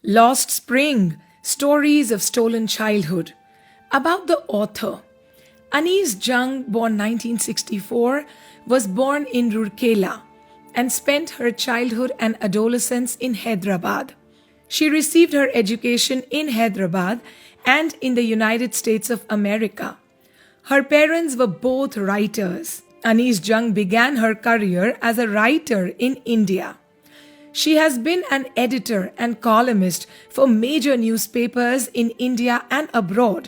Lost Spring, Stories of Stolen Childhood. About the author. Anees Jung, born 1964, was born in Rourkela and spent her childhood and adolescence in Hyderabad. She received her education in Hyderabad and in the United States of America. Her parents were both writers. Anees Jung began her career as a writer in India. She has been an editor and columnist for major newspapers in India and abroad,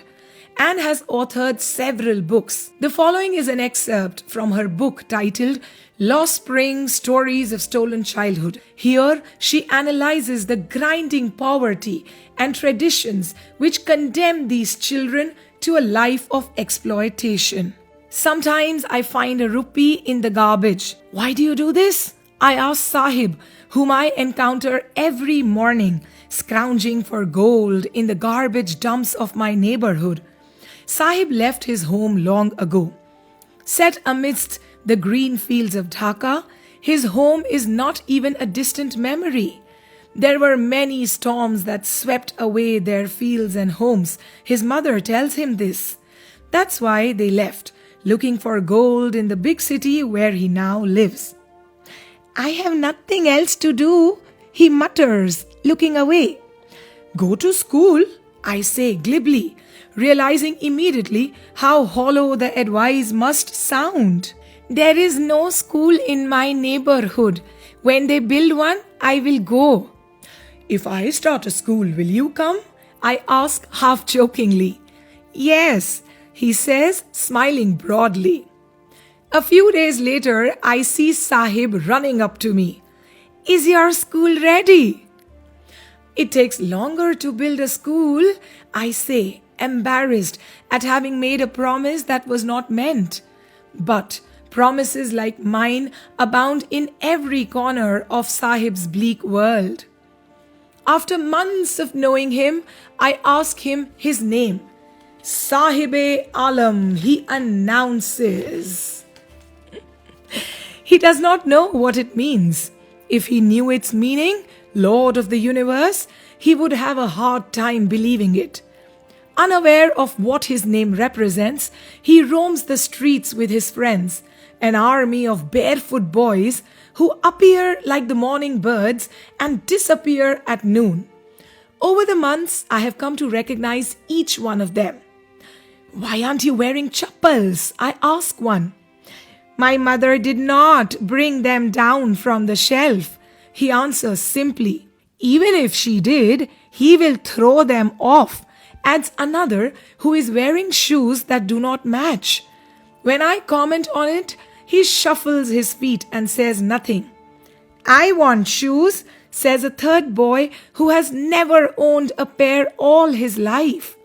and has authored several books. The following is an excerpt from her book titled Lost Spring, Stories of Stolen Childhood. Here, she analyzes the grinding poverty and traditions which condemn these children to a life of exploitation. Sometimes I find a rupee in the garbage. Why do you do this? I ask Saheb, whom I encounter every morning, scrounging for gold in the garbage dumps of my neighborhood. Saheb left his home long ago. Set amidst the green fields of Dhaka, his home is not even a distant memory. There were many storms that swept away their fields and homes. His mother tells him this. That's why they left, looking for gold in the big city where he now lives. I have nothing else to do, he mutters, looking away. Go to school, I say glibly, realizing immediately how hollow the advice must sound. There is no school in my neighborhood. When they build one, I will go. If I start a school, will you come? I ask half jokingly. Yes, he says, smiling broadly. A few days later, I see Saheb running up to me. Is your school ready? It takes longer to build a school, I say, embarrassed at having made a promise that was not meant. But promises like mine abound in every corner of Saheb's bleak world. After months of knowing him, I ask him his name. Sahib-e-Alam, he announces. He does not know what it means. If he knew its meaning, Lord of the universe, he would have a hard time believing it. Unaware of what his name represents, he roams the streets with his friends, an army of barefoot boys who appear like the morning birds and disappear at noon. Over the months, I have come to recognize each one of them. Why aren't you wearing chappals? I ask one. My mother did not bring them down from the shelf, he answers simply. Even if she did, he will throw them off, adds another who is wearing shoes that do not match. When I comment on it, he shuffles his feet and says nothing. I want shoes, says a third boy who has never owned a pair all his life.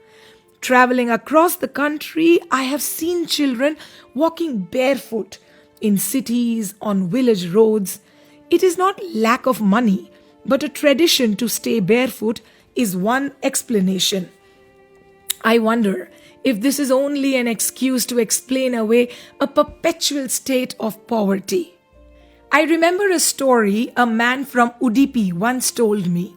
Traveling across the country, I have seen children walking barefoot in cities, on village roads. It is not lack of money, but a tradition to stay barefoot is one explanation. I wonder if this is only an excuse to explain away a perpetual state of poverty. I remember a story a man from Udupi once told me.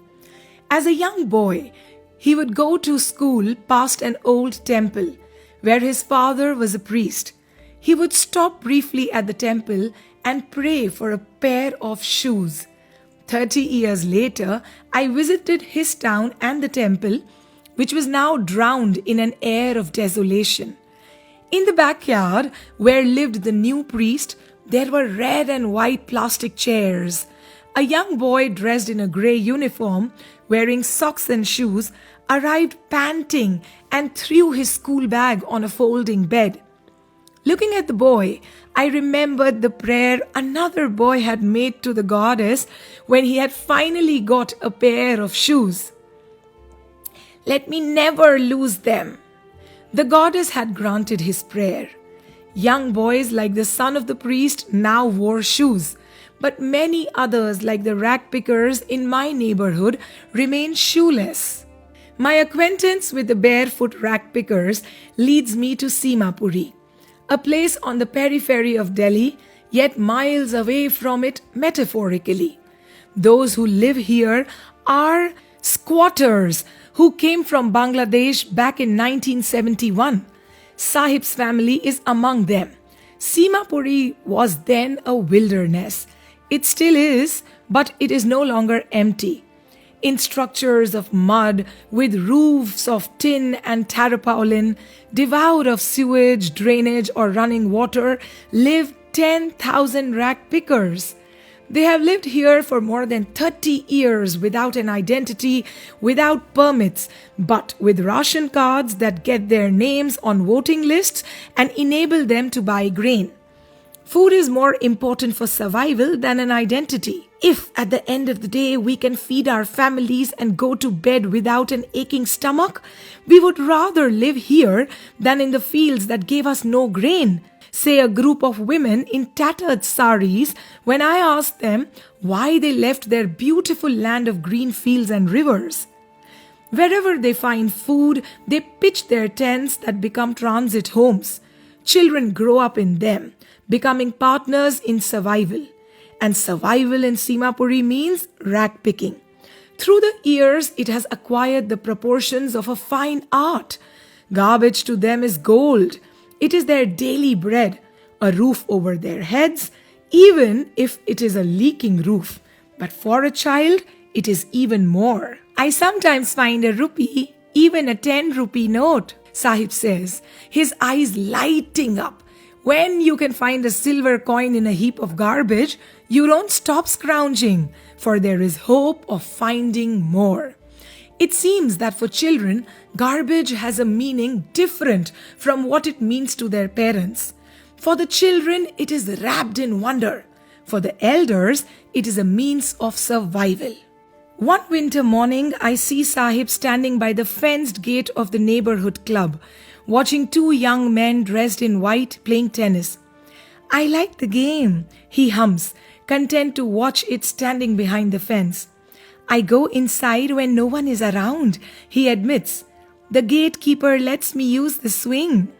As a young boy, he would go to school past an old temple where his father was a priest. He would stop briefly at the temple and pray for a pair of shoes. 30 years later, I visited his town and the temple, which was now drowned in an air of desolation. In the backyard, where lived the new priest, there were red and white plastic chairs. A young boy dressed in a grey uniform, wearing socks and shoes, arrived panting and threw his school bag on a folding bed. Looking at the boy, I remembered the prayer another boy had made to the goddess when he had finally got a pair of shoes. Let me never lose them. The goddess had granted his prayer. Young boys like the son of the priest now wore shoes, but many others like the rag pickers in my neighborhood remained shoeless. My acquaintance with the barefoot rag pickers leads me to Simapuri, a place on the periphery of Delhi, yet miles away from it metaphorically. Those who live here are squatters who came from Bangladesh back in 1971. Saheb's family is among them. Simapuri was then a wilderness. It still is, but it is no longer empty. In structures of mud with roofs of tin and tarpaulin, devoid of sewage, drainage, or running water, live 10,000 rag pickers. They have lived here for more than 30 years without an identity, without permits, but with ration cards that get their names on voting lists and enable them to buy grain. Food is more important for survival than an identity. If at the end of the day we can feed our families and go to bed without an aching stomach, we would rather live here than in the fields that gave us no grain, say a group of women in tattered saris when I asked them why they left their beautiful land of green fields and rivers. Wherever they find food, they pitch their tents that become transit homes. Children grow up in them, becoming partners in survival. And survival in Simapuri means rag picking. Through the years, it has acquired the proportions of a fine art. Garbage to them is gold. It is their daily bread, a roof over their heads, even if it is a leaking roof. But for a child, it is even more. I sometimes find a rupee, even a 10 rupee note, Sahib says, his eyes lighting up. When you can find a silver coin in a heap of garbage, you don't stop scrounging, for there is hope of finding more. It seems that for children, garbage has a meaning different from what it means to their parents. For the children, it is wrapped in wonder. For the elders, it is a means of survival. One winter morning, I see Sahib standing by the fenced gate of the neighborhood club, watching two young men dressed in white playing tennis. I like the game, he hums, content to watch it standing behind the fence. I go inside when no one is around, he admits. The gatekeeper lets me use the swing.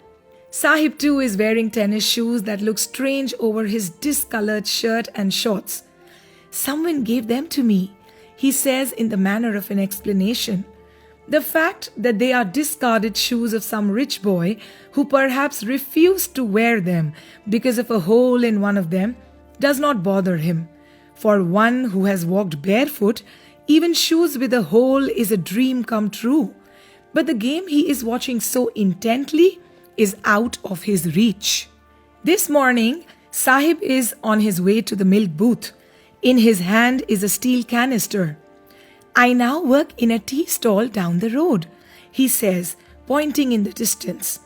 Sahib too is wearing tennis shoes that look strange over his discolored shirt and shorts. Someone gave them to me, he says in the manner of an explanation. The fact that they are discarded shoes of some rich boy who perhaps refused to wear them because of a hole in one of them does not bother him. For one who has walked barefoot, even shoes with a hole is a dream come true. But the game he is watching so intently is out of his reach. This morning, Sahib is on his way to the milk booth. In his hand is a steel canister. I now work in a tea stall down the road, he says, pointing in the distance.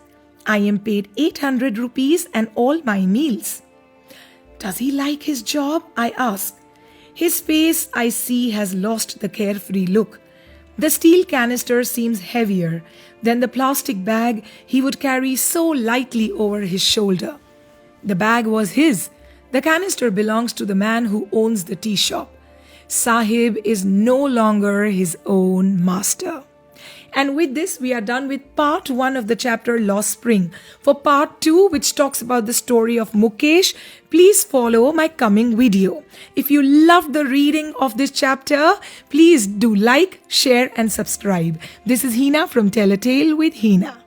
I am paid 800 rupees and all my meals. Does he like his job? I ask. His face, I see, has lost the carefree look. The steel canister seems heavier than the plastic bag he would carry so lightly over his shoulder. The bag was his. The canister belongs to the man who owns the tea shop. Sahib is no longer his own master. And with this, we are done with part 1 of the chapter Lost Spring. For part 2, which talks about the story of Mukesh, please follow my coming video. If you loved the reading of this chapter, please do like, share and subscribe. This is Heena from Tell a Tale with Heena.